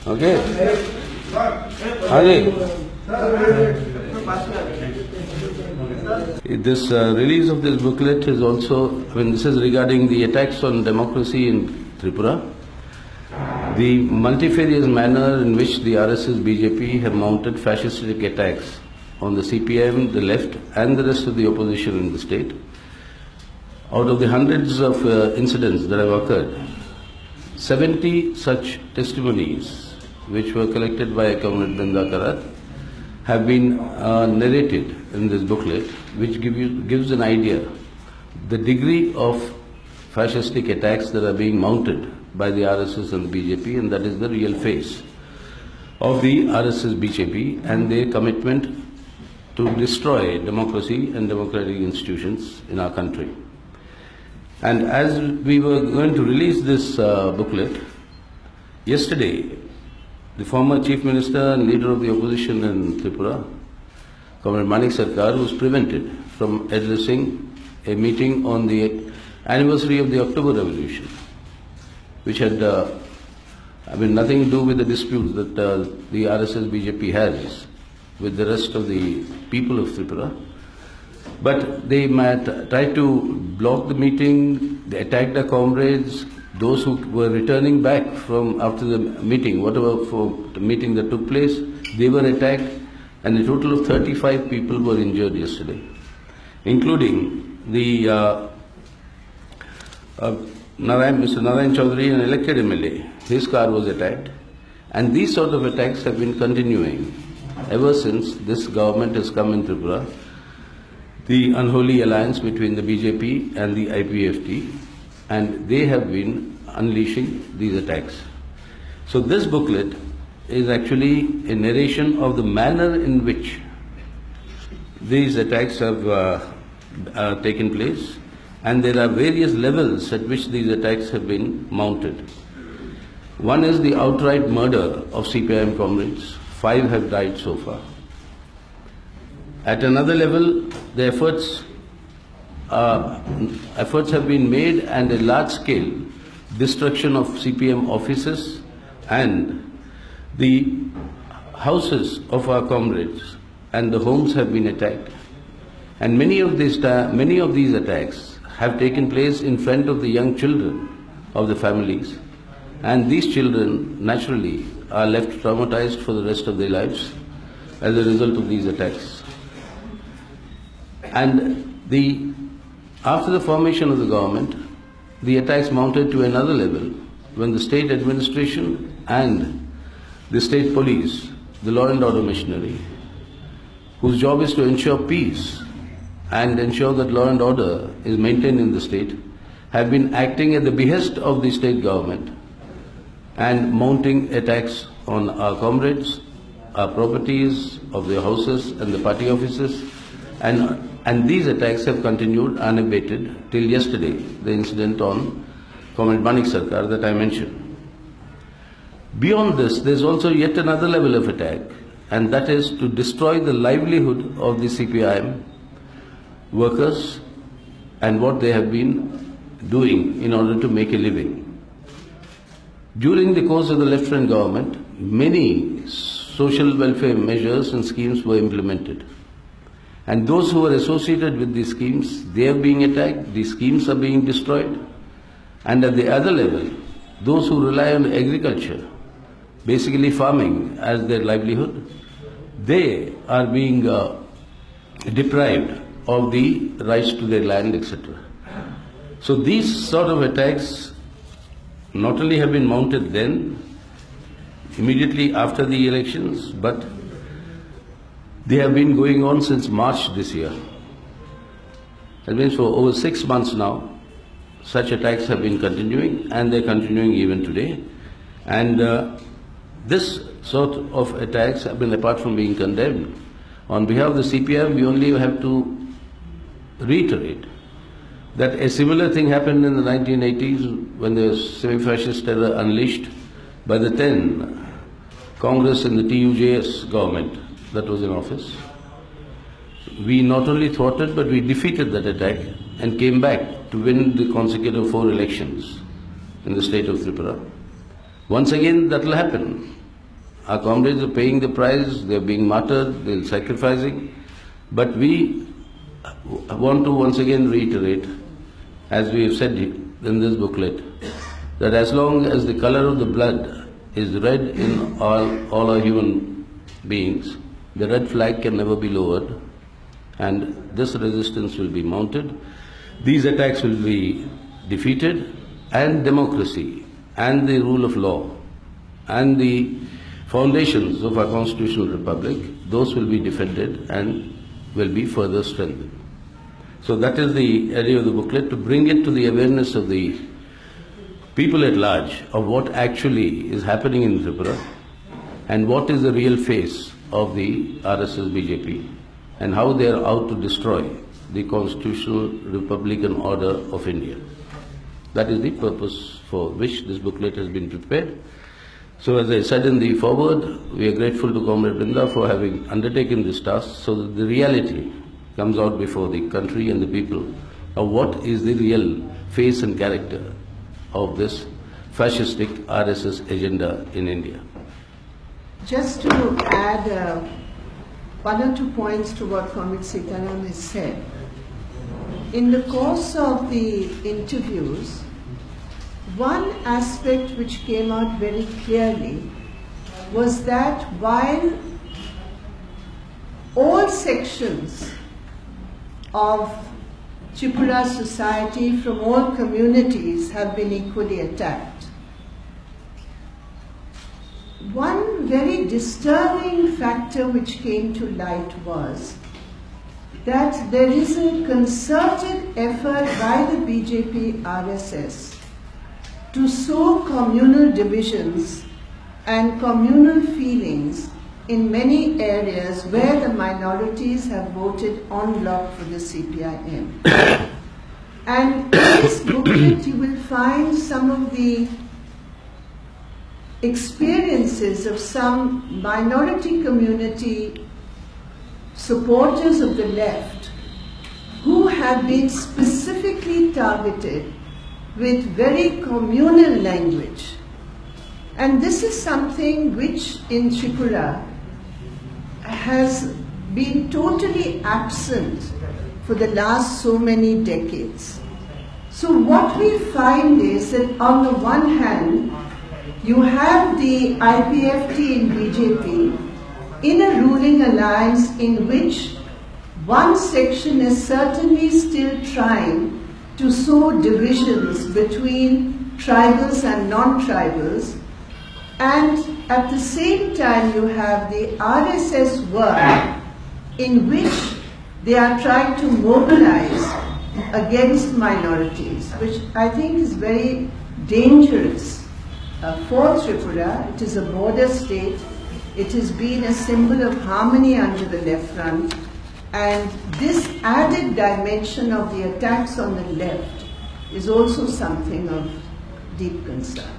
Okay. This release of this booklet is also, this is regarding the attacks on democracy in Tripura, the multifarious manner in which the RSS BJP have mounted fascistic attacks on the CPM, the left and the rest of the opposition in the state. Out of the hundreds of incidents that have occurred, 70 such testimonies which were collected by Comrade Brinda, Karat have been narrated in this booklet, which gives an idea the degree of fascistic attacks that are being mounted by the RSS and the BJP, and that is the real face of the RSS BJP and their commitment to destroy democracy and democratic institutions in our country. And as we were going to release this booklet, yesterday, the former Chief Minister and leader of the opposition in Tripura, Comrade Manik Sarkar, was prevented from addressing a meeting on the anniversary of the October Revolution, which had nothing to do with the disputes that the RSS BJP has with the rest of the people of Tripura. But they tried to block the meeting, they attacked the comrades, those who were returning back from after the meeting, whatever for the meeting that took place, they were attacked, and a total of 35 people were injured yesterday, including the Mr. Narayan Chaudhary, an elected MLA. His car was attacked, and these sort of attacks have been continuing ever since this government has come in Tripura, the unholy alliance between the BJP and the IPFT, and they have been unleashing these attacks. So this booklet is actually a narration of the manner in which these attacks have taken place, and there are various levels at which these attacks have been mounted. One is the outright murder of CPIM comrades. 5 have died so far. At another level, the efforts have been made, and a large-scale destruction of CPM offices and the houses of our comrades and the homes have been attacked. And many of these attacks have taken place in front of the young children of the families, and these children naturally are left traumatized for the rest of their lives as a result of these attacks. And after the formation of the government, the attacks mounted to another level when the state administration and the state police, the law and order machinery, whose job is to ensure peace and ensure that law and order is maintained in the state, have been acting at the behest of the state government and mounting attacks on our comrades, our properties, of their houses and the party offices, and these attacks have continued unabated till yesterday, the incident on Comrade Manik Sarkar that I mentioned. Beyond this, there is also yet another level of attack, and that is to destroy the livelihood of the CPIM workers and what they have been doing in order to make a living. During the course of the left-front government, many social welfare measures and schemes were implemented. And those who were associated with these schemes, they are being attacked, these schemes are being destroyed. And at the other level, those who rely on agriculture, basically farming as their livelihood, they are being deprived of the rights to their land, etc. So these sort of attacks not only have been mounted then, immediately after the elections, but they have been going on since March this year. That means for over 6 months now, such attacks have been continuing, and they're continuing even today. And this sort of attacks have been, apart from being condemned, on behalf of the CPM, we only have to reiterate that a similar thing happened in the 1980s when the semi-fascist terror unleashed by the then Congress and the TUJS government that was in office. We not only thwarted, but we defeated that attack and came back to win the consecutive 4 elections in the state of Tripura. Once again, that will happen. Our comrades are paying the price, they are being martyred, they are sacrificing. But we want to once again reiterate, as we have said in this booklet, that as long as the color of the blood is red in all our human beings, the red flag can never be lowered, and this resistance will be mounted. These attacks will be defeated, and democracy and the rule of law and the foundations of our constitutional republic, those will be defended and will be further strengthened. So that is the idea of the booklet, to bring it to the awareness of the people at large of what actually is happening in Tripura and what is the real face of the RSS BJP and how they are out to destroy the constitutional republican order of India. That is the purpose for which this booklet has been prepared. So as I said in the foreword, we are grateful to Comrade Brinda for having undertaken this task so that the reality comes out before the country and the people of what is the real face and character of this fascistic RSS agenda in India. Just to add one or 2 points to what Comrade Sitaram has said. In the course of the interviews, one aspect which came out very clearly was that while all sections of Tripura society from all communities have been equally attacked, one very disturbing factor which came to light was that there is a concerted effort by the BJP RSS to sow communal divisions and communal feelings in many areas where the minorities have voted en bloc for the CPIM. And in this booklet you will find some of the experiences of some minority community supporters of the left who have been specifically targeted with very communal language. And this is something which in Tripura has been totally absent for the last so many decades. So what we find is that on the one hand, you have the IPFT and BJP in a ruling alliance in which one section is certainly still trying to sow divisions between tribals and non-tribals, and at the same time you have the RSS work in which they are trying to mobilize against minorities, which I think is very dangerous for Tripura. It is a border state. It has been a symbol of harmony under the left front. And this added dimension of the attacks on the left is also something of deep concern.